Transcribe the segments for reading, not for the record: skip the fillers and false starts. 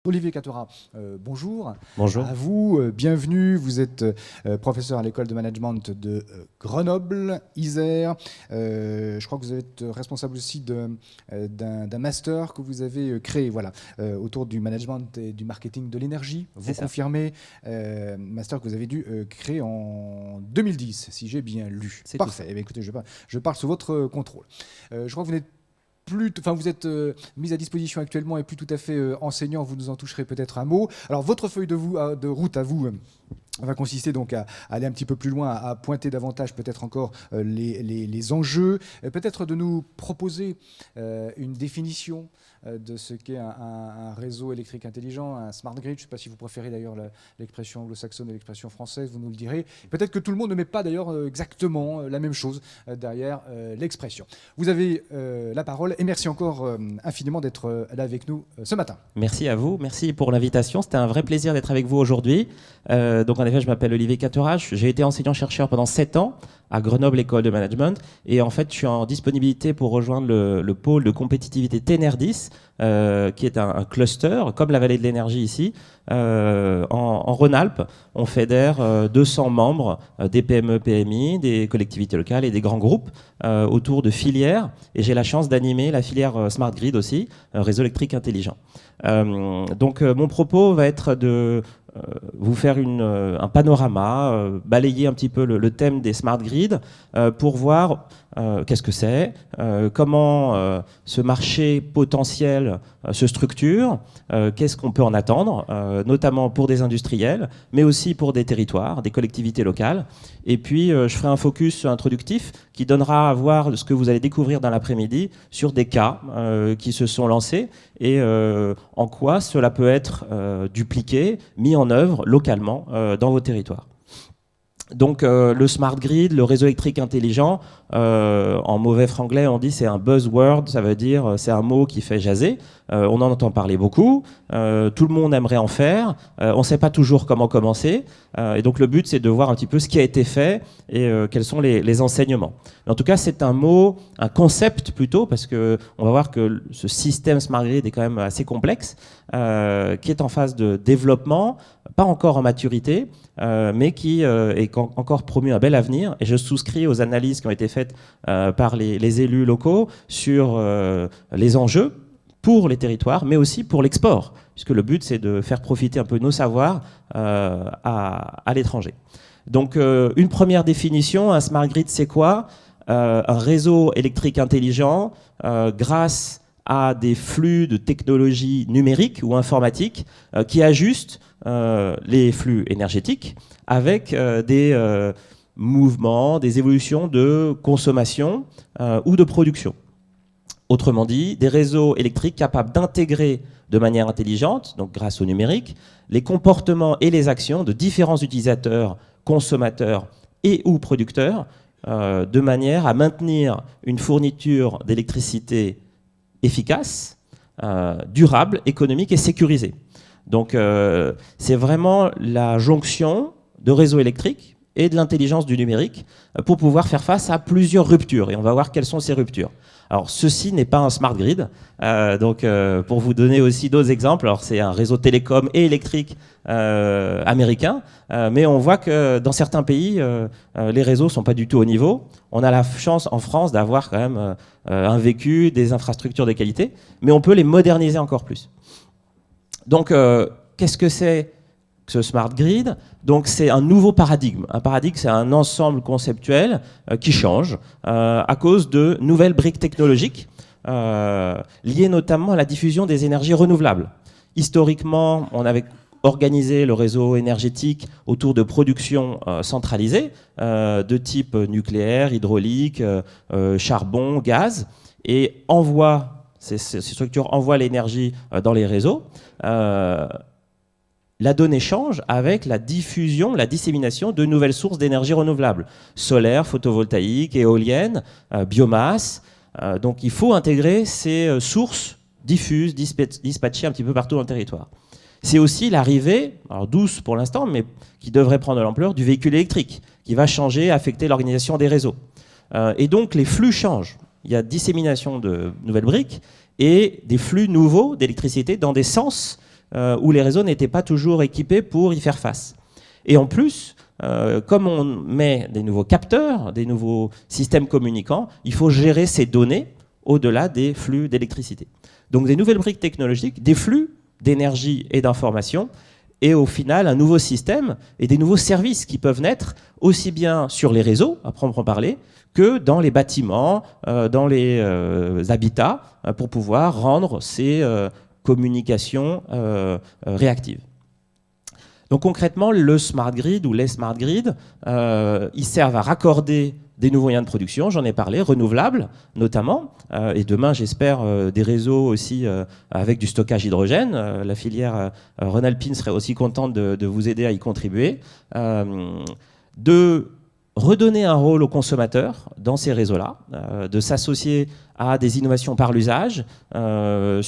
Olivier Catora, bonjour. Bonjour. À vous, bienvenue. Vous êtes professeur à l'école de management de Grenoble, Isère. Je crois que vous êtes responsable aussi d'un master que vous avez créé autour du management et du marketing de l'énergie. Vous confirmez, master que vous avez dû créer en 2010, si j'ai bien lu. C'est parfait. Eh bien, écoutez, je parle sous votre contrôle. Je crois que vous êtes mis à disposition actuellement et plus tout à fait enseignant, vous nous en toucherez peut-être un mot. Alors votre feuille de route à vous va consister donc à aller un petit peu plus loin, à pointer davantage peut-être encore les enjeux, peut-être de nous proposer une définition de ce qu'est un réseau électrique intelligent, un smart grid. Je ne sais pas si vous préférez d'ailleurs l'expression anglo-saxonne et l'expression française, vous nous le direz. Peut-être que tout le monde ne met pas d'ailleurs exactement la même chose derrière l'expression. Vous avez la parole et merci encore infiniment d'être là avec nous ce matin. Merci à vous, merci pour l'invitation. C'était un vrai plaisir d'être avec vous aujourd'hui. Donc en effet, je m'appelle Olivier Catora, j'ai été enseignant-chercheur pendant 7 ans à Grenoble École de Management et en fait je suis en disponibilité pour rejoindre le pôle de compétitivité Tenerdis qui est un cluster comme la vallée de l'énergie ici en Rhône-Alpes. On fédère 200 membres des PME, PMI, des collectivités locales et des grands groupes autour de filières et j'ai la chance d'animer la filière Smart Grid aussi, réseau électrique intelligent. Donc mon propos va être de vous faire un panorama, balayer un petit peu le thème des smart grids pour voir qu'est-ce que c'est, comment ce marché potentiel se structure, qu'est-ce qu'on peut en attendre, notamment pour des industriels, mais aussi pour des territoires, des collectivités locales. Et puis je ferai un focus introductif qui donnera à voir ce que vous allez découvrir dans l'après-midi sur des cas qui se sont lancés et en quoi cela peut être dupliqué, mis en œuvre localement dans vos territoires. Donc le smart grid, le réseau électrique intelligent, en mauvais franglais on dit c'est un buzzword, ça veut dire c'est un mot qui fait jaser, on en entend parler beaucoup, tout le monde aimerait en faire, on ne sait pas toujours comment commencer, et donc le but c'est de voir un petit peu ce qui a été fait et quels sont les enseignements. Mais en tout cas c'est un mot, un concept plutôt, parce qu'on va voir que ce système smart grid est quand même assez complexe, qui est en phase de développement, pas encore en maturité, mais qui est encore promu un bel avenir. Et je souscris aux analyses qui ont été faites par les élus locaux sur les enjeux pour les territoires, mais aussi pour l'export, puisque le but, c'est de faire profiter un peu nos savoirs à l'étranger. Donc, une première définition, un smart grid, c'est quoi ? Un réseau électrique intelligent grâce à des flux de technologies numériques ou informatiques qui ajustent les flux énergétiques avec des mouvements, des évolutions de consommation ou de production. Autrement dit, des réseaux électriques capables d'intégrer de manière intelligente, donc grâce au numérique, les comportements et les actions de différents utilisateurs, consommateurs et ou producteurs, de manière à maintenir une fourniture d'électricité efficace, durable, économique et sécurisée. Donc c'est vraiment la jonction de réseaux électriques et de l'intelligence du numérique pour pouvoir faire face à plusieurs ruptures. Et on va voir quelles sont ces ruptures. Alors ceci n'est pas un smart grid, donc pour vous donner aussi d'autres exemples, alors c'est un réseau télécom et électrique américain, mais on voit que dans certains pays, les réseaux ne sont pas du tout au niveau. On a la chance en France d'avoir quand même un vécu, des infrastructures de qualité, mais on peut les moderniser encore plus. Donc qu'est-ce que c'est ce smart grid? Donc c'est un nouveau paradigme. Un paradigme, c'est un ensemble conceptuel qui change à cause de nouvelles briques technologiques liées notamment à la diffusion des énergies renouvelables. Historiquement, on avait organisé le réseau énergétique autour de production centralisée de type nucléaire, hydraulique, charbon, gaz, et ces structures envoient l'énergie dans les réseaux. La donnée change avec la diffusion, la dissémination de nouvelles sources d'énergie renouvelable, solaire, photovoltaïque, éolienne, biomasse. Donc il faut intégrer ces sources diffuses, dispatchées un petit peu partout dans le territoire. C'est aussi l'arrivée, alors douce pour l'instant, mais qui devrait prendre de l'ampleur, du véhicule électrique, qui va changer, affecter l'organisation des réseaux. Et donc les flux changent. Il y a dissémination de nouvelles briques et des flux nouveaux d'électricité dans des sens où les réseaux n'étaient pas toujours équipés pour y faire face. Et en plus, comme on met des nouveaux capteurs, des nouveaux systèmes communicants, il faut gérer ces données au-delà des flux d'électricité. Donc des nouvelles briques technologiques, des flux d'énergie et d'information, et au final un nouveau système et des nouveaux services qui peuvent naître aussi bien sur les réseaux, à proprement parler, que dans les bâtiments, dans les habitats, pour pouvoir rendre ces communications réactives. Donc concrètement, le smart grid ou les smart grids, ils servent à raccorder des nouveaux moyens de production, j'en ai parlé, renouvelables notamment, et demain j'espère des réseaux aussi avec du stockage hydrogène. La filière Rhône-Alpine serait aussi contente de vous aider à y contribuer. De redonner un rôle aux consommateurs dans ces réseaux-là, de s'associer à des innovations par l'usage. J'ai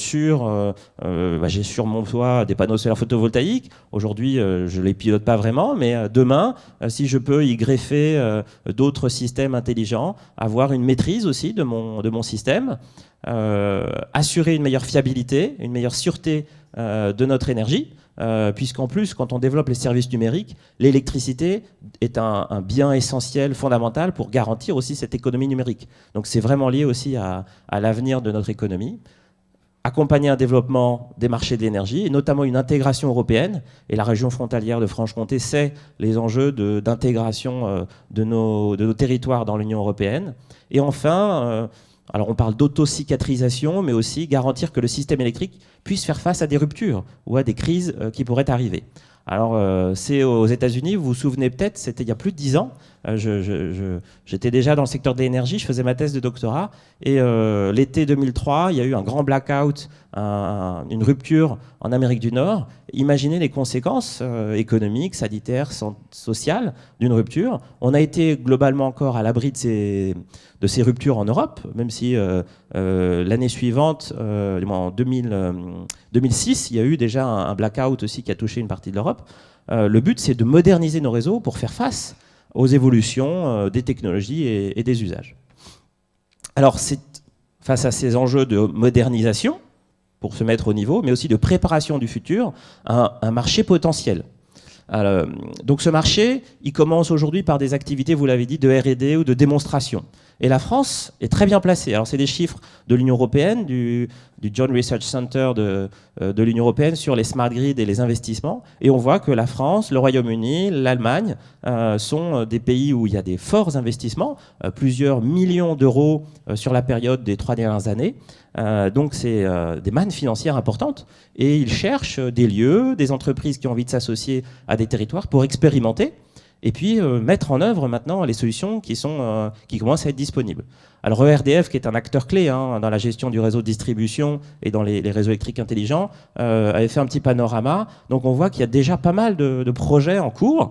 sur mon toit des panneaux solaires photovoltaïques. Aujourd'hui, je ne les pilote pas vraiment, mais demain, si je peux y greffer d'autres systèmes intelligents, avoir une maîtrise aussi de mon système, assurer une meilleure fiabilité, une meilleure sûreté de notre énergie, puisqu'en plus, quand on développe les services numériques, l'électricité est un bien essentiel, fondamental pour garantir aussi cette économie numérique. Donc c'est vraiment lié aussi à l'avenir de notre économie. Accompagner un développement des marchés de l'énergie, et notamment une intégration européenne, et la région frontalière de Franche-Comté sait les enjeux d'intégration de nos territoires dans l'Union européenne. Et enfin, alors on parle d'autocicatrisation, mais aussi garantir que le système électrique puisse faire face à des ruptures ou à des crises qui pourraient arriver. Alors c'est aux États-Unis, vous vous souvenez peut-être, c'était il y a plus de 10 ans, j'étais déjà dans le secteur de l'énergie, je faisais ma thèse de doctorat, et l'été 2003, il y a eu un grand blackout, une rupture en Amérique du Nord. Imaginez les conséquences économiques, sanitaires, sociales d'une rupture. On a été globalement encore à l'abri de ces ruptures en Europe, même si l'année suivante, en 2006, il y a eu déjà un blackout aussi qui a touché une partie de l'Europe. Le but, c'est de moderniser nos réseaux pour faire face aux évolutions des technologies et des usages. Alors, c'est face à ces enjeux de modernisation, pour se mettre au niveau, mais aussi de préparation du futur, un marché potentiel. Alors, donc ce marché, il commence aujourd'hui par des activités, vous l'avez dit, de R&D ou de démonstration. Et la France est très bien placée. Alors c'est des chiffres de l'Union européenne, du Joint Research Center de l'Union européenne sur les smart grids et les investissements. Et on voit que la France, le Royaume-Uni, l'Allemagne sont des pays où il y a des forts investissements, plusieurs millions d'euros sur la période des 3 dernières années. Donc c'est des mannes financières importantes. Et ils cherchent des lieux, des entreprises qui ont envie de s'associer à des territoires pour expérimenter et puis mettre en œuvre maintenant les solutions qui commencent à être disponibles. Alors ERDF, qui est un acteur clé dans la gestion du réseau de distribution et dans les réseaux électriques intelligents, avait fait un petit panorama. Donc on voit qu'il y a déjà pas mal de projets en cours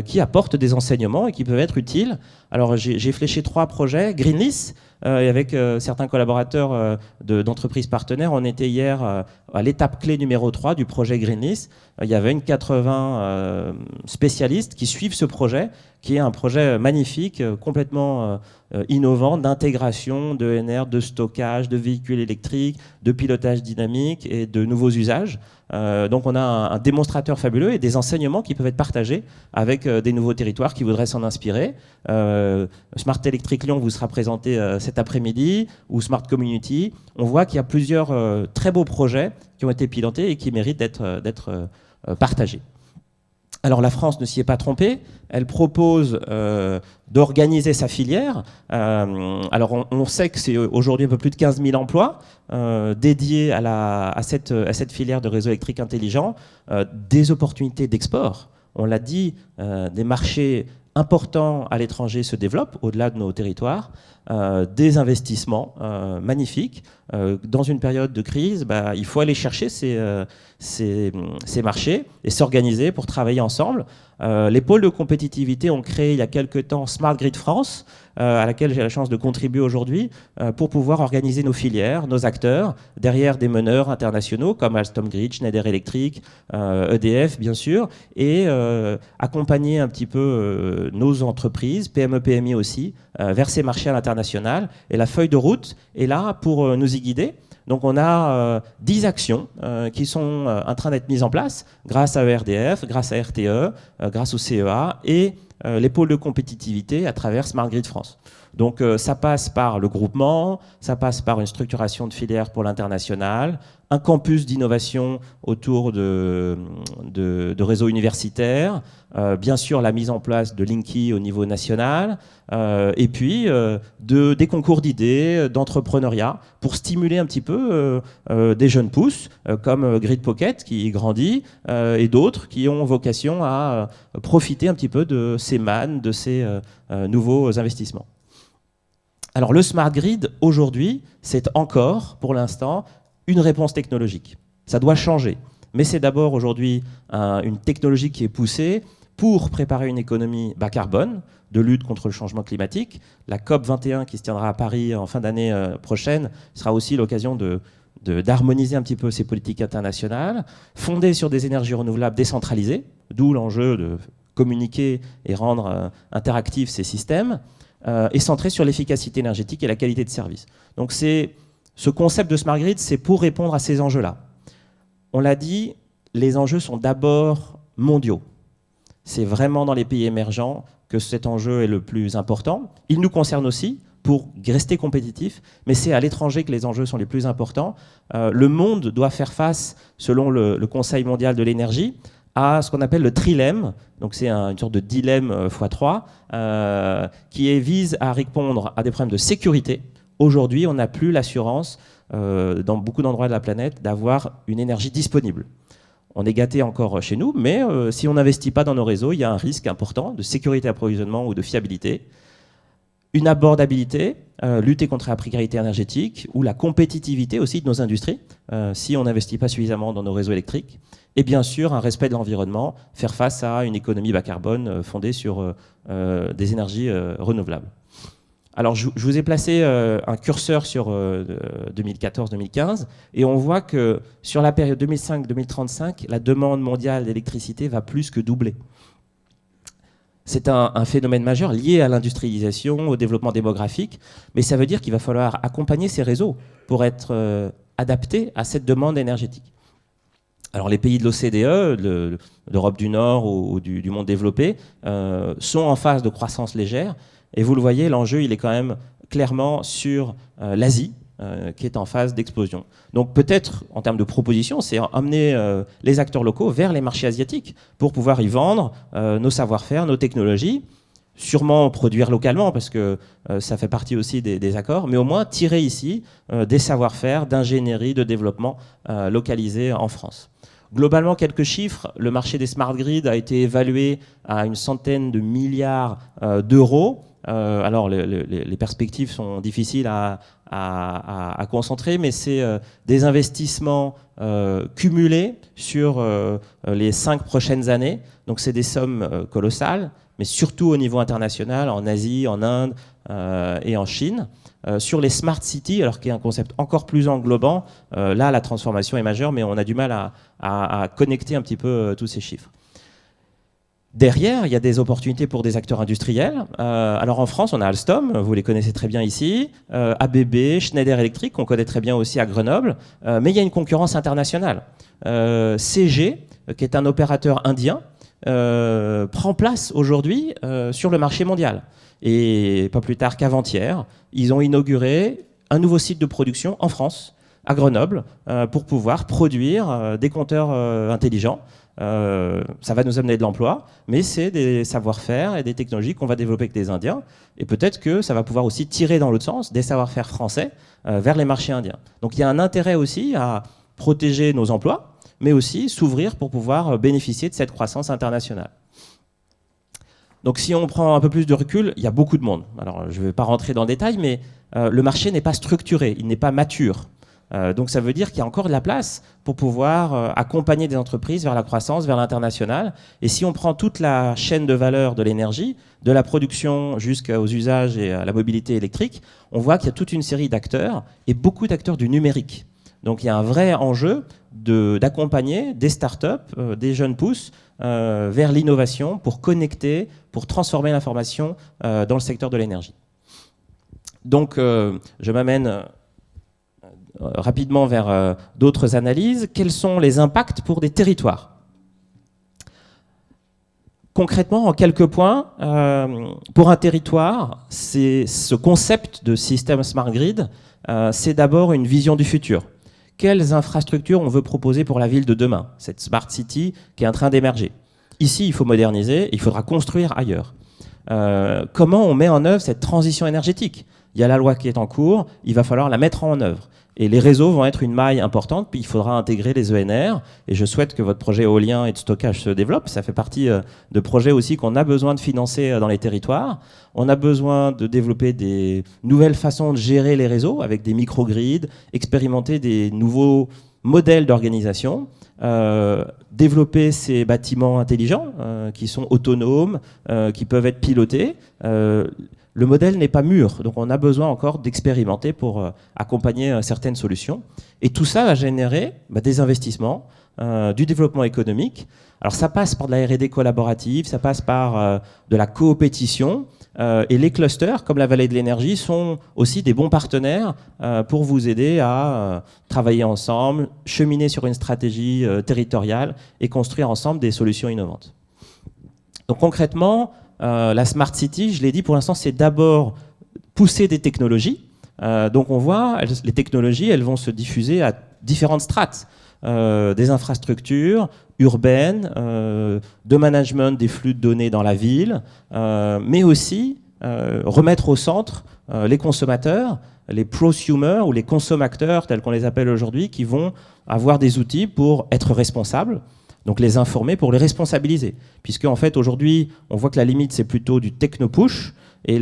qui apportent des enseignements et qui peuvent être utiles. Alors j'ai fléché 3 projets. Greenlist, et avec certains collaborateurs d'entreprises partenaires, on était hier à l'étape clé numéro 3 du projet Greenlist. Il y avait une 80 spécialistes qui suivent ce projet, qui est un projet magnifique, complètement innovant, d'intégration d'ENR, de stockage, de véhicules électriques, de pilotage dynamique et de nouveaux usages. Donc on a un démonstrateur fabuleux et des enseignements qui peuvent être partagés avec des nouveaux territoires qui voudraient s'en inspirer. Smart Electric Lyon vous sera présenté cet après-midi, ou Smart Community. On voit qu'il y a plusieurs très beaux projets qui ont été pilotés et qui méritent d'être partagés. Alors la France ne s'y est pas trompée, elle propose d'organiser sa filière. Alors on sait que c'est aujourd'hui un peu plus de 15 000 emplois dédiés à cette filière de réseau électrique intelligent, des opportunités d'export. On l'a dit, des marchés importants à l'étranger se développent au-delà de nos territoires, des investissements magnifiques. Dans une période de crise, il faut aller chercher ces marchés et s'organiser pour travailler ensemble. Les pôles de compétitivité ont créé il y a quelques temps Smart Grid France, à laquelle j'ai la chance de contribuer aujourd'hui, pour pouvoir organiser nos filières, nos acteurs, derrière des meneurs internationaux comme Alstom Grid, Schneider Electric, EDF bien sûr, et accompagner un petit peu nos entreprises, PME, PMI aussi, vers ces marchés à l'international. Et la feuille de route est là pour nous y guider. Donc on a 10 actions qui sont en train d'être mises en place grâce à ERDF, grâce à RTE, grâce au CEA et les pôles de compétitivité à travers Smart Grid France. Donc ça passe par le groupement, ça passe par une structuration de filières pour l'international, un campus d'innovation autour de réseaux universitaires, bien sûr la mise en place de Linky au niveau national, et puis des concours d'idées, d'entrepreneuriat, pour stimuler un petit peu des jeunes pousses, comme Grid Pocket qui grandit, et d'autres qui ont vocation à profiter un petit peu de ces mannes, de ces nouveaux investissements. Alors le smart grid, aujourd'hui, c'est encore, pour l'instant, une réponse technologique. Ça doit changer. Mais c'est d'abord aujourd'hui une technologie qui est poussée pour préparer une économie bas carbone, de lutte contre le changement climatique. La COP 21 qui se tiendra à Paris en fin d'année prochaine sera aussi l'occasion d'harmoniser un petit peu ces politiques internationales, fondées sur des énergies renouvelables décentralisées, d'où l'enjeu de communiquer et rendre interactifs ces systèmes, et centré sur l'efficacité énergétique et la qualité de service. Donc ce concept de smart grid, c'est pour répondre à ces enjeux-là. On l'a dit, les enjeux sont d'abord mondiaux. C'est vraiment dans les pays émergents que cet enjeu est le plus important. Il nous concerne aussi pour rester compétitifs, mais c'est à l'étranger que les enjeux sont les plus importants. Le monde doit faire face, selon le Conseil mondial de l'énergie, à ce qu'on appelle le trilemme, donc c'est une sorte de dilemme x3, qui vise à répondre à des problèmes de sécurité. Aujourd'hui, on n'a plus l'assurance, dans beaucoup d'endroits de la planète, d'avoir une énergie disponible. On est gâté encore chez nous, mais si on n'investit pas dans nos réseaux, il y a un risque important de sécurité d'approvisionnement ou de fiabilité. Une abordabilité, lutter contre la précarité énergétique ou la compétitivité aussi de nos industries, si on n'investit pas suffisamment dans nos réseaux électriques. Et bien sûr, un respect de l'environnement, faire face à une économie bas carbone fondée sur des énergies renouvelables. Alors, je vous ai placé un curseur sur 2014-2015, et on voit que sur la période 2005-2035, la demande mondiale d'électricité va plus que doubler. C'est un phénomène majeur lié à l'industrialisation, au développement démographique, mais ça veut dire qu'il va falloir accompagner ces réseaux pour être adaptés à cette demande énergétique. Alors les pays de l'OCDE, l'Europe du Nord ou du monde développé, sont en phase de croissance légère, et vous le voyez, l'enjeu il est quand même clairement sur l'Asie, qui est en phase d'explosion. Donc peut-être, en termes de proposition, c'est amener les acteurs locaux vers les marchés asiatiques pour pouvoir y vendre nos savoir-faire, nos technologies, sûrement produire localement, parce que ça fait partie aussi des accords, mais au moins tirer ici des savoir-faire d'ingénierie, de développement localisés en France. Globalement, quelques chiffres. Le marché des smart grids a été évalué à une centaine de milliards d'euros. Alors, les perspectives sont difficiles à concentrer, mais c'est des investissements cumulés sur les 5 prochaines années. Donc, c'est des sommes colossales, mais surtout au niveau international, en Asie, en Inde et en Chine. Sur les smart cities, alors qui est un concept encore plus englobant, là, la transformation est majeure, mais on a du mal à connecter un petit peu tous ces chiffres. Derrière, il y a des opportunités pour des acteurs industriels. Alors en France, on a Alstom, vous les connaissez très bien ici, ABB, Schneider Electric, qu'on connaît très bien aussi à Grenoble, mais il y a une concurrence internationale. CG, qui est un opérateur indien, prend place aujourd'hui sur le marché mondial. Et pas plus tard qu'avant-hier, ils ont inauguré un nouveau site de production en France, à Grenoble, pour pouvoir produire des compteurs intelligents. Ça va nous amener de l'emploi, mais c'est des savoir-faire et des technologies qu'on va développer avec des Indiens. Et peut-être que ça va pouvoir aussi tirer dans l'autre sens des savoir-faire français vers les marchés indiens. Donc il y a un intérêt aussi à protéger nos emplois, mais aussi s'ouvrir pour pouvoir bénéficier de cette croissance internationale. Donc si on prend un peu plus de recul, il y a beaucoup de monde. Alors je ne vais pas rentrer dans le détail, mais le marché n'est pas structuré, il n'est pas mature. Donc ça veut dire qu'il y a encore de la place pour pouvoir accompagner des entreprises vers la croissance, vers l'international. Et si on prend toute la chaîne de valeur de l'énergie, de la production jusqu'aux usages et à la mobilité électrique, on voit qu'il y a toute une série d'acteurs et beaucoup d'acteurs du numérique. Donc il y a un vrai enjeu d'accompagner des startups, des jeunes pousses vers l'innovation pour connecter, pour transformer l'information dans le secteur de l'énergie. Donc je m'amène rapidement vers d'autres analyses. Quels sont les impacts pour des territoires ? Concrètement, en quelques points, pour un territoire, ce concept de système smart grid, c'est d'abord une vision du futur. Quelles infrastructures on veut proposer pour la ville de demain, cette smart city qui est en train d'émerger. Ici, il faut moderniser, il faudra construire ailleurs. Comment on met en œuvre cette transition énergétique ? Il y a la loi qui est en cours, il va falloir la mettre en œuvre. Et les réseaux vont être une maille importante, puis il faudra intégrer les ENR. Et je souhaite que votre projet éolien et de stockage se développe. Ça fait partie de projets aussi qu'on a besoin de financer dans les territoires. On a besoin de développer des nouvelles façons de gérer les réseaux avec des microgrids, expérimenter des nouveaux modèles d'organisation, développer ces bâtiments intelligents qui sont autonomes, qui peuvent être pilotés. Le modèle n'est pas mûr, donc on a besoin encore d'expérimenter pour accompagner certaines solutions. Et tout ça va générer des investissements, du développement économique. Alors ça passe par de la R&D collaborative, ça passe par de la coopétition. Et les clusters, comme la Vallée de l'Énergie, sont aussi des bons partenaires pour vous aider à travailler ensemble, cheminer sur une stratégie territoriale et construire ensemble des solutions innovantes. Donc concrètement, la Smart City, je l'ai dit, pour l'instant, c'est d'abord pousser des technologies. Donc on voit, les technologies, elles vont se diffuser à différentes strates. Des infrastructures urbaines, de management des flux de données dans la ville, mais aussi remettre au centre les consommateurs, les prosumers ou les consommateurs tels qu'on les appelle aujourd'hui, qui vont avoir des outils pour être responsables. Donc les informer pour les responsabiliser. Puisque en fait aujourd'hui, on voit que la limite c'est plutôt du techno-push et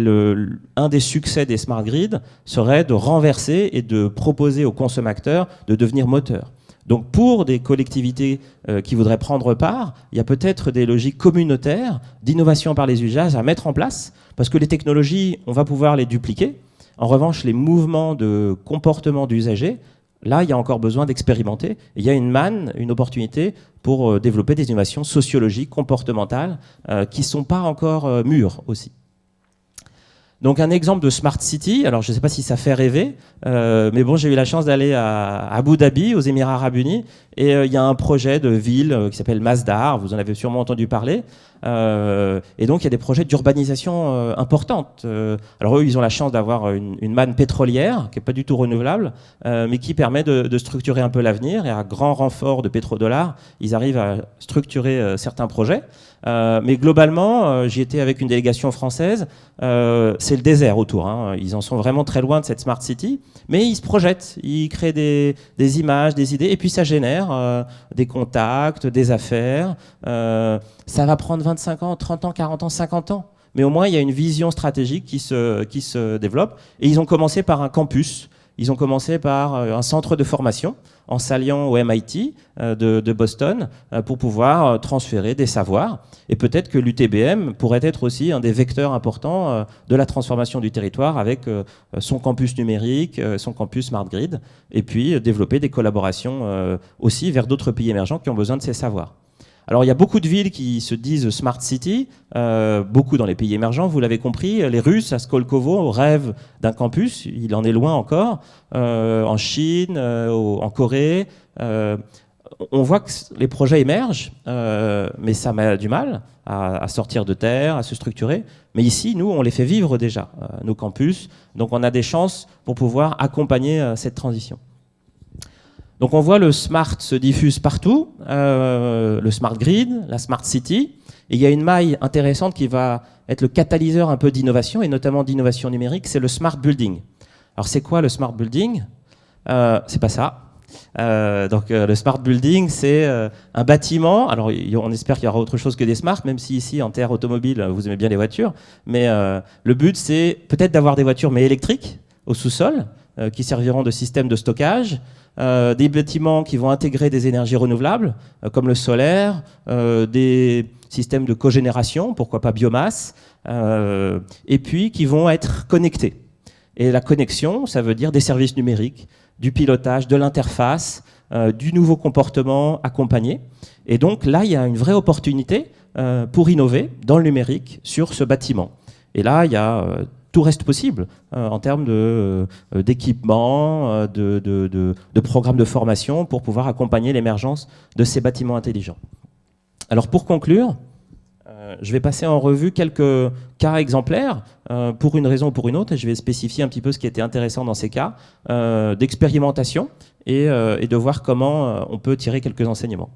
un des succès des smart grids serait de renverser et de proposer aux consommateurs de devenir moteurs. Donc pour des collectivités qui voudraient prendre part, il y a peut-être des logiques communautaires d'innovation par les usages à mettre en place parce que les technologies, on va pouvoir les dupliquer. En revanche, les mouvements de comportement d'usagers, là, il y a encore besoin d'expérimenter. Il y a une manne, une opportunité pour développer des innovations sociologiques, comportementales, qui ne sont pas encore mûres aussi. Donc un exemple de Smart City, alors je ne sais pas si ça fait rêver, mais bon, j'ai eu la chance d'aller à Abu Dhabi, aux Émirats Arabes Unis, et il y a un projet de ville qui s'appelle Masdar, vous en avez sûrement entendu parler, et donc il y a des projets d'urbanisation importantes. Alors eux, ils ont la chance d'avoir une manne pétrolière, qui n'est pas du tout renouvelable, mais qui permet de structurer un peu l'avenir, et à grand renfort de pétrodollars, ils arrivent à structurer certains projets. Mais globalement, j'y étais avec une délégation française, c'est le désert autour, hein. Ils en sont vraiment très loin de cette Smart City, mais ils se projettent, ils créent des images, des idées, et puis ça génère des contacts, des affaires. Ça va prendre 25 ans, 30 ans, 40 ans, 50 ans, mais au moins il y a une vision stratégique qui se développe, et ils ont commencé par un campus. Ils ont commencé par un centre de formation en s'alliant au MIT de Boston pour pouvoir transférer des savoirs. Et peut-être que l'UTBM pourrait être aussi un des vecteurs importants de la transformation du territoire avec son campus numérique, son campus Smart Grid, et puis développer des collaborations aussi vers d'autres pays émergents qui ont besoin de ces savoirs. Alors il y a beaucoup de villes qui se disent Smart City, beaucoup dans les pays émergents, vous l'avez compris. Les Russes à Skolkovo rêvent d'un campus, il en est loin encore, en Chine, en Corée. On voit que les projets émergent, mais ça met du mal à sortir de terre, à se structurer. Mais ici, nous, on les fait vivre déjà, nos campus. Donc on a des chances pour pouvoir accompagner cette transition. Donc on voit le smart se diffuse partout, le smart grid, la smart city, et il y a une maille intéressante qui va être le catalyseur un peu d'innovation, et notamment d'innovation numérique, c'est le smart building. Alors c'est quoi le smart building ? C'est pas ça. Donc le smart building, c'est un bâtiment. Alors on espère qu'il y aura autre chose que des smart, même si ici en terre automobile vous aimez bien les voitures, mais le but c'est peut-être d'avoir des voitures mais électriques au sous-sol, qui serviront de système de stockage, des bâtiments qui vont intégrer des énergies renouvelables, comme le solaire, des systèmes de cogénération, pourquoi pas biomasse, et puis qui vont être connectés. Et la connexion, ça veut dire des services numériques, du pilotage, de l'interface, du nouveau comportement accompagné. Et donc là, il y a une vraie opportunité pour innover dans le numérique sur ce bâtiment. Et là, il y a tout reste possible en termes d'équipement, de programmes de formation pour pouvoir accompagner l'émergence de ces bâtiments intelligents. Alors pour conclure, je vais passer en revue quelques cas exemplaires pour une raison ou pour une autre, et je vais spécifier un petit peu ce qui était intéressant dans ces cas d'expérimentation et de voir comment on peut tirer quelques enseignements.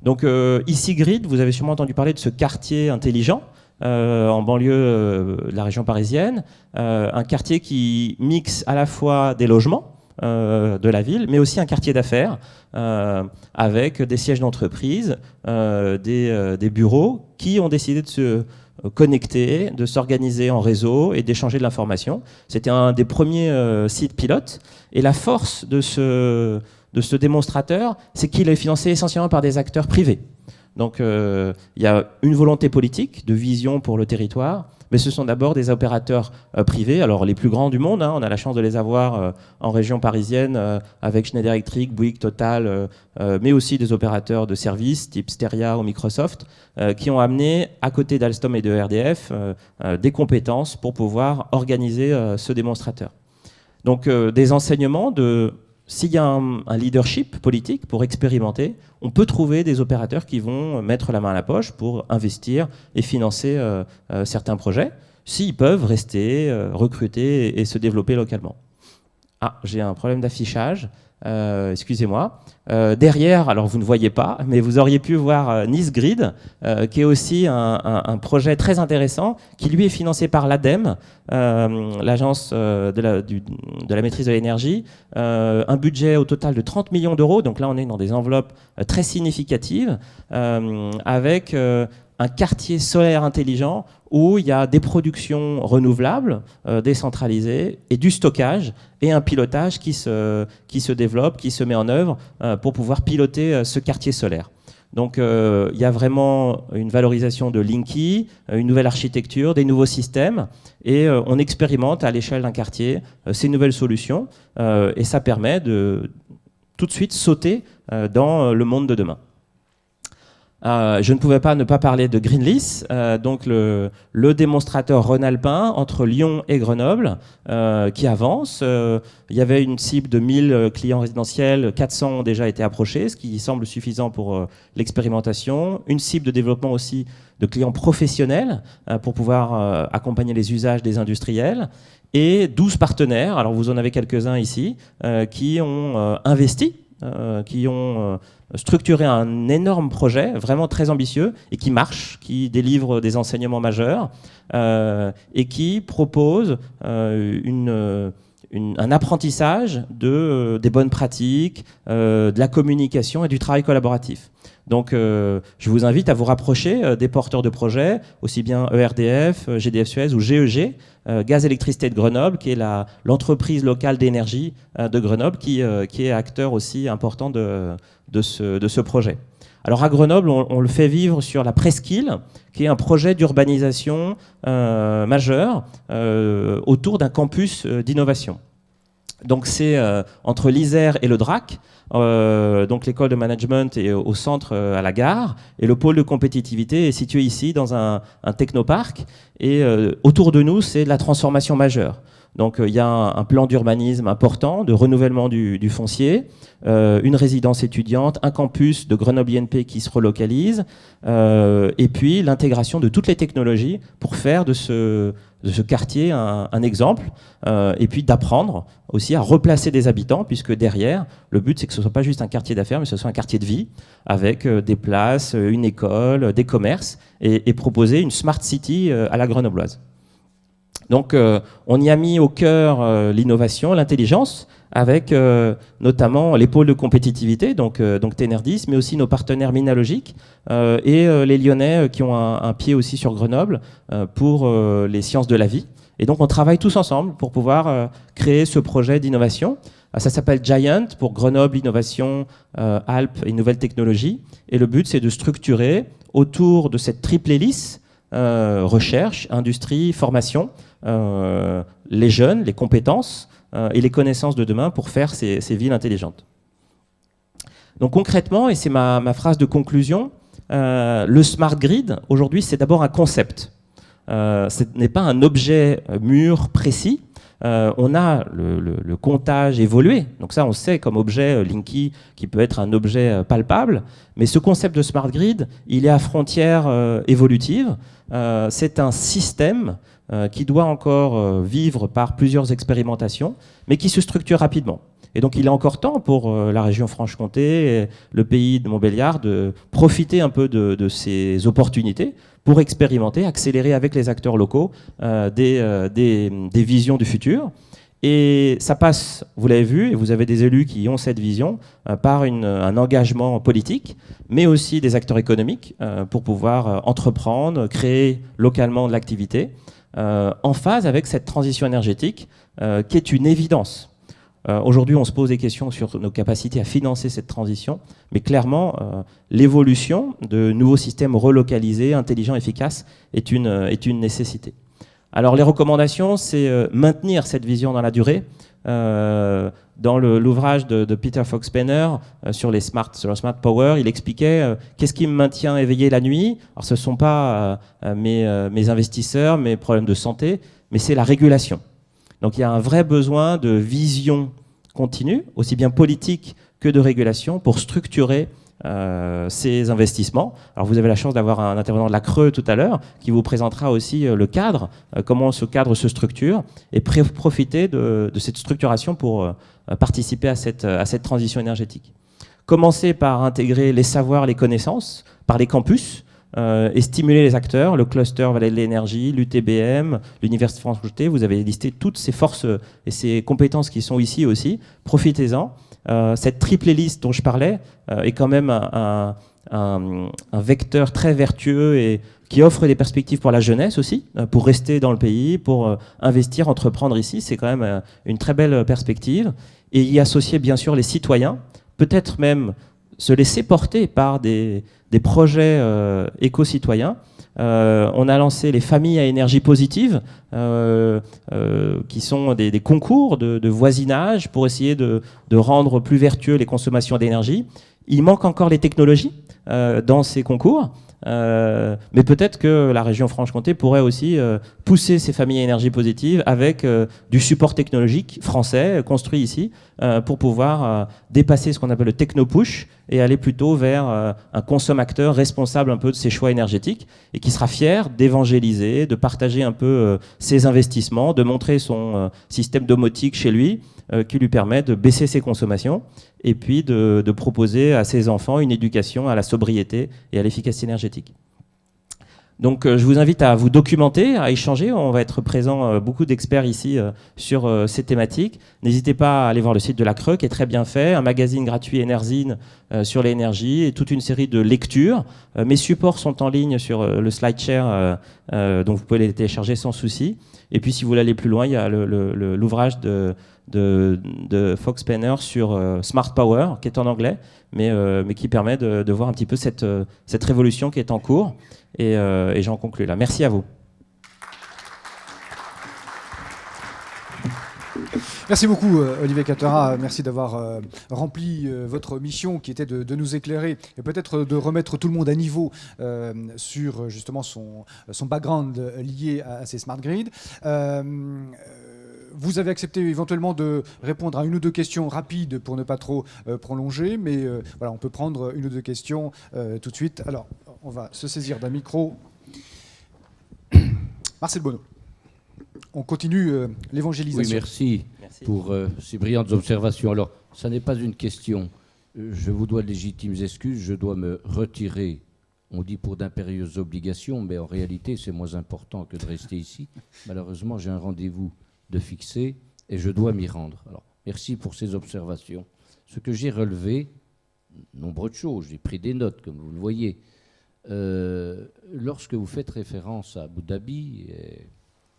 Donc ici Grid, vous avez sûrement entendu parler de ce quartier intelligent en banlieue de la région parisienne, un quartier qui mixe à la fois des logements de la ville, mais aussi un quartier d'affaires avec des sièges d'entreprise, des bureaux qui ont décidé de se connecter, de s'organiser en réseau et d'échanger de l'information. C'était un des premiers sites pilotes, et la force de ce démonstrateur, c'est qu'il est financé essentiellement par des acteurs privés. Donc il y a une volonté politique de vision pour le territoire, mais ce sont d'abord des opérateurs privés, alors les plus grands du monde, on a la chance de les avoir en région parisienne avec Schneider Electric, Bouygues, Total, mais aussi des opérateurs de services type Steria ou Microsoft, qui ont amené, à côté d'Alstom et de RDF, des compétences pour pouvoir organiser ce démonstrateur. Donc des enseignements de... S'il y a un leadership politique pour expérimenter, on peut trouver des opérateurs qui vont mettre la main à la poche pour investir et financer certains projets, s'ils peuvent rester, recruter et se développer localement. Ah, j'ai un problème d'affichage, excusez-moi. Derrière, alors vous ne voyez pas, mais vous auriez pu voir Nice Grid, qui est aussi un projet très intéressant, qui lui est financé par l'ADEME, l'agence de la maîtrise de l'énergie, un budget au total de 30 millions d'euros, donc là on est dans des enveloppes très significatives, avec un quartier solaire intelligent où il y a des productions renouvelables, décentralisées, et du stockage, et un pilotage qui se développe, qui se met en œuvre pour pouvoir piloter ce quartier solaire. Donc il y a vraiment une valorisation de Linky, une nouvelle architecture, des nouveaux systèmes, et on expérimente à l'échelle d'un quartier ces nouvelles solutions, et ça permet de tout de suite sauter dans le monde de demain. Je ne pouvais pas ne pas parler de Greenlease, donc le démonstrateur rhône-alpin entre Lyon et Grenoble qui avance. Il y avait une cible de 1000 clients résidentiels, 400 ont déjà été approchés, ce qui semble suffisant pour l'expérimentation. Une cible de développement aussi de clients professionnels pour pouvoir accompagner les usages des industriels. Et 12 partenaires, alors vous en avez quelques-uns ici, qui ont investi, qui ont structuré un énorme projet, vraiment très ambitieux, et qui marche, qui délivre des enseignements majeurs, et qui propose un apprentissage des bonnes pratiques, de la communication et du travail collaboratif. Donc je vous invite à vous rapprocher des porteurs de projets, aussi bien ERDF, GDF Suez ou GEG, Gaz Électricité de Grenoble, qui est l'entreprise locale d'énergie de Grenoble, qui est acteur aussi important de ce projet. Alors à Grenoble, on le fait vivre sur la Presqu'île, qui est un projet d'urbanisation majeur autour d'un campus d'innovation. Donc c'est entre l'Isère et le DRAC, donc l'école de management est au centre à la gare, et le pôle de compétitivité est situé ici dans un technoparc, et autour de nous c'est de la transformation majeure. Donc il y a un plan d'urbanisme important, de renouvellement du foncier, une résidence étudiante, un campus de Grenoble INP qui se relocalise, et puis l'intégration de toutes les technologies pour faire de ce quartier un exemple, et puis d'apprendre aussi à replacer des habitants, puisque derrière, le but c'est que ce ne soit pas juste un quartier d'affaires, mais que ce soit un quartier de vie, avec des places, une école, des commerces, et proposer une smart city à la grenobloise. Donc on y a mis au cœur l'innovation, l'intelligence, avec notamment les pôles de compétitivité, donc Tenerdis, mais aussi nos partenaires Minalogic et les Lyonnais qui ont un pied aussi sur Grenoble pour les sciences de la vie. Et donc on travaille tous ensemble pour pouvoir créer ce projet d'innovation. Ça s'appelle Giant pour Grenoble, Innovation, Alpes et Nouvelles Technologies. Et le but c'est de structurer autour de cette triple hélice, recherche, industrie, formation, les jeunes, les compétences et les connaissances de demain pour faire ces villes intelligentes. Donc concrètement, et c'est ma phrase de conclusion, le Smart Grid, aujourd'hui, c'est d'abord un concept. Ce n'est pas un objet mûr précis. On a le comptage évolué, donc ça on sait comme objet Linky qui peut être un objet palpable, mais ce concept de smart grid, il est à frontière évolutive. C'est un système qui doit encore vivre par plusieurs expérimentations, mais qui se structure rapidement. Et donc il est encore temps pour la région Franche-Comté, et le pays de Montbéliard, de profiter un peu de ces opportunités pour expérimenter, accélérer avec les acteurs locaux des visions du futur. Et ça passe, vous l'avez vu, et vous avez des élus qui ont cette vision, par un engagement politique, mais aussi des acteurs économiques pour pouvoir entreprendre, créer localement de l'activité, en phase avec cette transition énergétique qui est une évidence. Aujourd'hui, on se pose des questions sur nos capacités à financer cette transition, mais clairement, l'évolution de nouveaux systèmes relocalisés, intelligents, efficaces, est une nécessité. Alors, les recommandations, c'est maintenir cette vision dans la durée. Dans l'ouvrage de Peter Fox-Penner sur le smart power, il expliquait qu'est-ce qui me maintient éveillé la nuit. Alors, ce ne sont pas mes investisseurs, mes problèmes de santé, mais c'est la régulation. Donc il y a un vrai besoin de vision continue, aussi bien politique que de régulation, pour structurer ces investissements. Alors vous avez la chance d'avoir un intervenant de la Creux tout à l'heure qui vous présentera aussi le cadre, comment ce cadre se structure, et profiter de cette structuration pour participer à cette transition énergétique. Commencer par intégrer les savoirs, les connaissances, par les campus, et stimuler les acteurs, le cluster Vallée de l'Énergie, l'UTBM, l'Université Franche-Comté. Vous avez listé toutes ces forces et ces compétences qui sont ici aussi. Profitez-en. Cette triple hélice dont je parlais est quand même un vecteur très vertueux et qui offre des perspectives pour la jeunesse aussi, pour rester dans le pays, pour investir, entreprendre ici. C'est quand même une très belle perspective. Et y associer bien sûr les citoyens, peut-être même se laisser porter par des projets éco-citoyens. On a lancé les familles à énergie positive, qui sont des concours de voisinage pour essayer de rendre plus vertueux les consommations d'énergie. Il manque encore les technologies dans ces concours. Mais peut-être que la région Franche-Comté pourrait aussi pousser ces familles à énergie positive avec du support technologique français construit ici pour pouvoir dépasser ce qu'on appelle le techno-push et aller plutôt vers un consommateur responsable un peu de ses choix énergétiques et qui sera fier d'évangéliser, de partager un peu ses investissements, de montrer son système domotique chez lui qui lui permet de baisser ses consommations et puis de proposer à ses enfants une éducation à la sobriété et à l'efficacité énergétique. Donc je vous invite à vous documenter, à échanger. On va être présents, beaucoup d'experts ici sur ces thématiques. N'hésitez pas à aller voir le site de la Creux qui est très bien fait, un magazine gratuit Enerzine sur l'énergie et toute une série de lectures. Mes supports sont en ligne sur le SlideShare, donc vous pouvez les télécharger sans souci. Et puis si vous voulez aller plus loin, il y a l'ouvrage de Fox-Penner sur Smart Power, qui est en anglais, mais qui permet de voir un petit peu cette révolution qui est en cours. Et j'en conclus là. Merci à vous. Merci beaucoup Olivier Cattera, merci d'avoir rempli votre mission qui était de nous éclairer et peut-être de remettre tout le monde à niveau sur justement son background lié à ces smart grids. Vous avez accepté éventuellement de répondre à une ou deux questions rapides pour ne pas trop prolonger, mais voilà, on peut prendre une ou deux questions tout de suite. Alors, on va se saisir d'un micro. Marcel Bonneau. On continue l'évangélisation. Oui, merci pour ces brillantes observations. Alors, ça n'est pas une question. Je vous dois de légitimes excuses. Je dois me retirer. On dit pour d'impérieuses obligations, mais en réalité, c'est moins important que de rester ici. Malheureusement, j'ai un rendez-vous de fixer et je dois m'y rendre. Alors, merci pour ces observations. Ce que j'ai relevé, nombreuses choses, j'ai pris des notes, comme vous le voyez. Lorsque vous faites référence à Abu Dhabi, et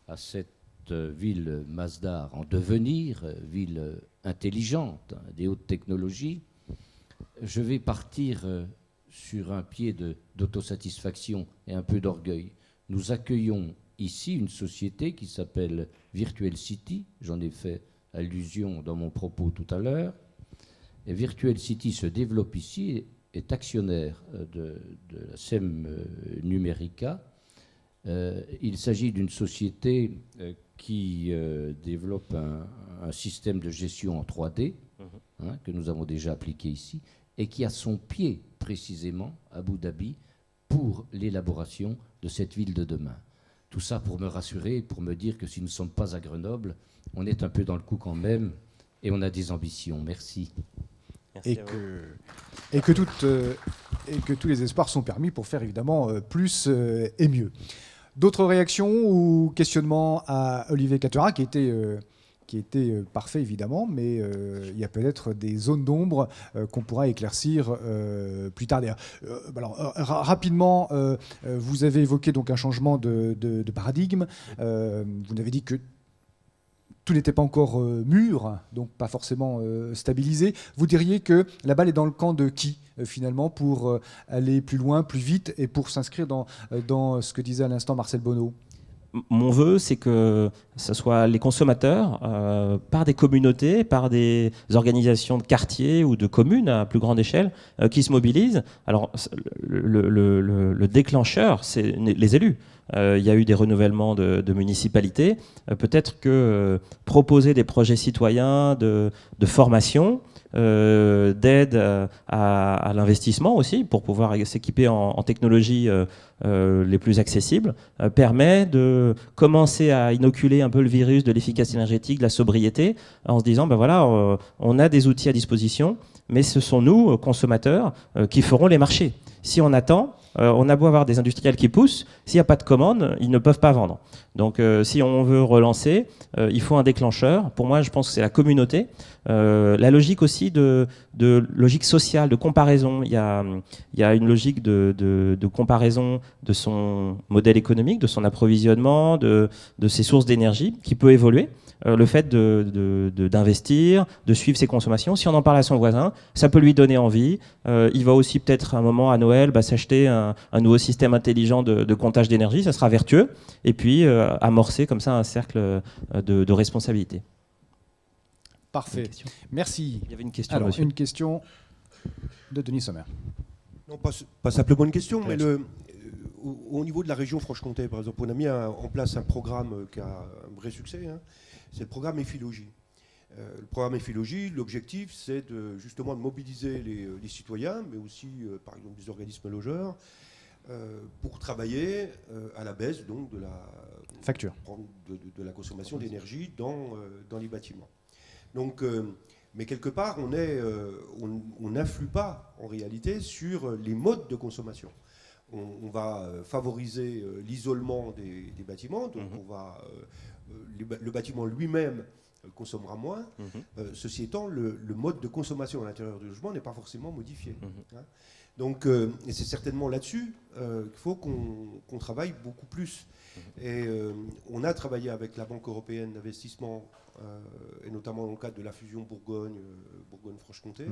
à cette ville Masdar en devenir, ville intelligente, des hautes technologies, je vais partir sur un pied d'autosatisfaction et un peu d'orgueil. Nous accueillons ici une société qui s'appelle Virtual City, j'en ai fait allusion dans mon propos tout à l'heure, et Virtual City se développe ici, est actionnaire de la SEM Numérica, Il s'agit d'une société qui développe un système de gestion en 3D, que nous avons déjà appliqué ici, et qui a son pied précisément à Abu Dhabi pour l'élaboration de cette ville de demain. Tout ça pour me rassurer, pour me dire que si nous ne sommes pas à Grenoble, on est un peu dans le coup quand même, et on a des ambitions. Merci. Et que tous les espoirs sont permis pour faire évidemment plus et mieux. D'autres réactions ou questionnements à Olivier Cattera, qui était parfait évidemment, mais il y a peut-être des zones d'ombre qu'on pourra éclaircir plus tard. Rapidement, vous avez évoqué donc un changement de paradigme. Vous avez dit que tout n'était pas encore mûr, donc pas forcément stabilisé. Vous diriez que la balle est dans le camp de qui finalement pour aller plus loin, plus vite et pour s'inscrire dans ce que disait à l'instant Marcel Bonneau? Mon vœu, c'est que ce soit les consommateurs, par des communautés, par des organisations de quartiers ou de communes à plus grande échelle, qui se mobilisent. Alors, le déclencheur, c'est les élus. Il y a eu des renouvellements de municipalités. Peut-être que proposer des projets citoyens de formation, d'aide à l'investissement aussi, pour pouvoir s'équiper en technologies les plus accessibles, permet de commencer à inoculer un peu le virus de l'efficacité énergétique, de la sobriété, en se disant, ben voilà, on a des outils à disposition, mais ce sont nous, consommateurs, qui ferons les marchés. Si on attend, on a beau avoir des industriels qui poussent, s'il n'y a pas de commande, ils ne peuvent pas vendre. Donc si on veut relancer, il faut un déclencheur. Pour moi, je pense que c'est la communauté. La logique aussi de logique sociale, de comparaison. Il y a une logique de comparaison de son modèle économique, de son approvisionnement, de ses sources d'énergie qui peut évoluer. Le fait d'investir, de suivre ses consommations. Si on en parle à son voisin, ça peut lui donner envie. Il va aussi peut-être à un moment à Noël s'acheter un nouveau système intelligent de comptage d'énergie. Ça sera vertueux. Et puis amorcer comme ça un cercle de responsabilité. Parfait. Merci. Il y avait une question. Alors, monsieur. une question de Denis Sommer. Non, pas simplement une question, mais au niveau de la région Franche-Comté, par exemple, on a mis en place un programme qui a un vrai succès. C'est le programme Ephilogie. Le programme Ephilogie, l'objectif, c'est justement de mobiliser les citoyens, mais aussi, par exemple, des organismes logeurs, pour travailler à la baisse donc, de la facture de la consommation d'énergie dans les bâtiments. Donc, mais quelque part, on n'influe pas en réalité sur les modes de consommation. On va favoriser l'isolement des bâtiments, donc le bâtiment lui-même consommera moins. Ceci étant, le mode de consommation à l'intérieur du logement n'est pas forcément modifié. Donc, et c'est certainement là-dessus qu'il faut qu'on travaille beaucoup plus. Et on a travaillé avec la Banque européenne d'investissement, et notamment dans le cadre de la fusion Bourgogne-Franche-Comté.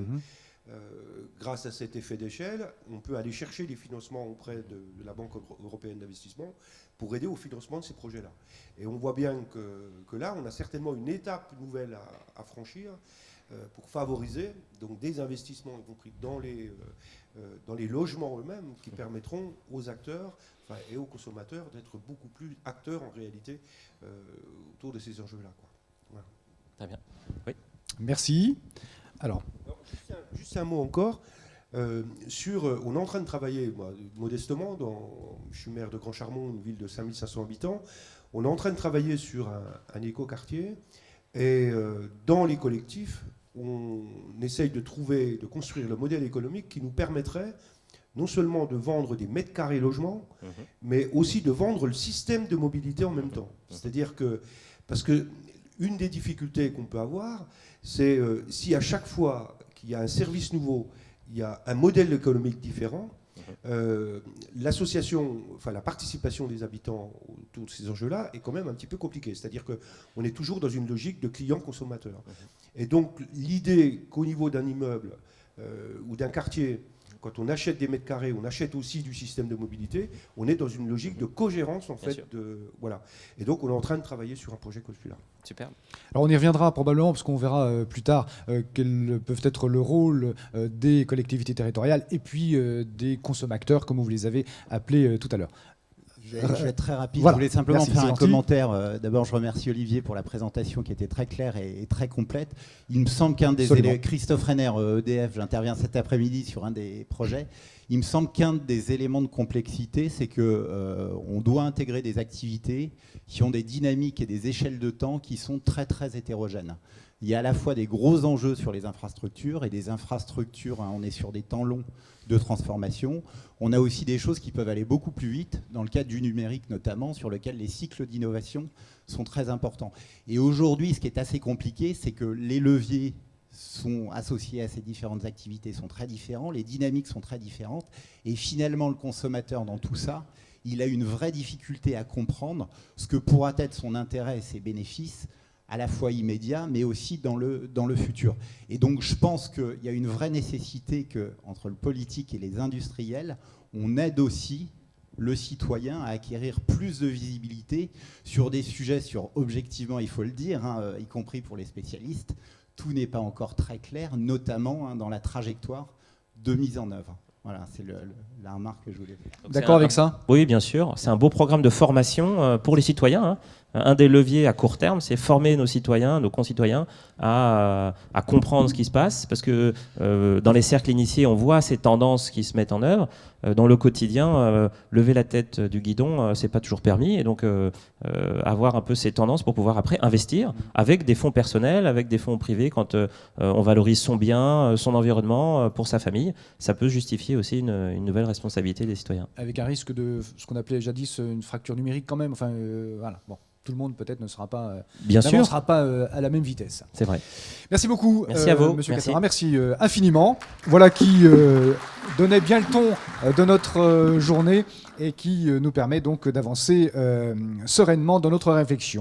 Grâce à cet effet d'échelle, on peut aller chercher des financements auprès de la Banque européenne d'investissement pour aider au financement de ces projets-là. Et on voit bien que là, on a certainement une étape nouvelle à franchir pour favoriser donc, des investissements, y compris dans les logements eux-mêmes, qui permettront aux acteurs et aux consommateurs d'être beaucoup plus acteurs en réalité autour de ces enjeux-là. Voilà. Très bien. Oui. Merci. Alors juste un mot encore. On est en train de travailler, moi, modestement, je suis maire de Grand Charmont, une ville de 5500 habitants. On est en train de travailler sur un écoquartier. Et dans les collectifs, on essaye de construire le modèle économique qui nous permettrait non seulement de vendre des mètres carrés logements, mais aussi de vendre le système de mobilité en même temps. C'est-à-dire que, parce que une des difficultés qu'on peut avoir, c'est si à chaque fois qu'il y a un service nouveau, il y a un modèle économique différent, l'association, la participation des habitants autour de ces enjeux-là est quand même un petit peu compliquée. C'est-à-dire qu'on est toujours dans une logique de client-consommateur. Et donc l'idée qu'au niveau d'un immeuble ou d'un quartier, quand on achète des mètres carrés, on achète aussi du système de mobilité, on est dans une logique de cogérence en fait. Voilà. Et donc on est en train de travailler sur un projet comme celui-là. Super. Alors on y reviendra probablement parce qu'on verra plus tard quel peut être le rôle des collectivités territoriales et puis des consommateurs comme vous les avez appelés tout à l'heure. Je vais être très rapide. Voilà. Je voulais simplement Merci, faire c'est un gentil. commentaire. D'abord, je remercie Olivier pour la présentation qui était très claire et très complète. Il me semble qu'un des Absolument. éléments, Christophe Renner, EDF, j'interviens cet après-midi sur un des projets. Il me semble qu'un des éléments de complexité, c'est que on doit intégrer des activités qui ont des dynamiques et des échelles de temps qui sont très très hétérogènes. Il y a à la fois des gros enjeux sur les infrastructures et des infrastructures, on est sur des temps longs de transformation. On a aussi des choses qui peuvent aller beaucoup plus vite, dans le cadre du numérique notamment, sur lequel les cycles d'innovation sont très importants. Et aujourd'hui, ce qui est assez compliqué, c'est que les leviers sont associés à ces différentes activités sont très différents, les dynamiques sont très différentes, et finalement, le consommateur dans tout ça, il a une vraie difficulté à comprendre ce que pourra être son intérêt et ses bénéfices, à la fois immédiat, mais aussi dans le futur. Et donc, je pense qu'il y a une vraie nécessité que, entre le politique et les industriels, on aide aussi le citoyen à acquérir plus de visibilité sur des sujets, objectivement, il faut le dire, y compris pour les spécialistes, tout n'est pas encore très clair, notamment dans la trajectoire de mise en œuvre. Voilà, c'est la remarque que je voulais faire. Donc, D'accord avec ça? Oui, bien sûr. C'est un beau programme de formation pour les citoyens, hein. Un des leviers à court terme, c'est former nos citoyens, nos concitoyens à comprendre ce qui se passe, parce que dans les cercles initiés, on voit ces tendances qui se mettent en œuvre. Dans le quotidien, lever la tête du guidon, c'est pas toujours permis, et donc avoir un peu ces tendances pour pouvoir après investir avec des fonds personnels, avec des fonds privés, quand on valorise son bien, son environnement pour sa famille, ça peut justifier aussi une nouvelle responsabilité des citoyens. Avec un risque de ce qu'on appelait jadis une fracture numérique quand même. Enfin, voilà. Bon, tout le monde peut-être ne sera pas, Bien sûr, n'avancera pas à la même vitesse. c'est vrai. Merci beaucoup, Merci à vous. Monsieur Merci. Cattera. Merci infiniment. Voilà qui donnait bien le ton de notre journée et qui nous permet donc d'avancer sereinement dans notre réflexion.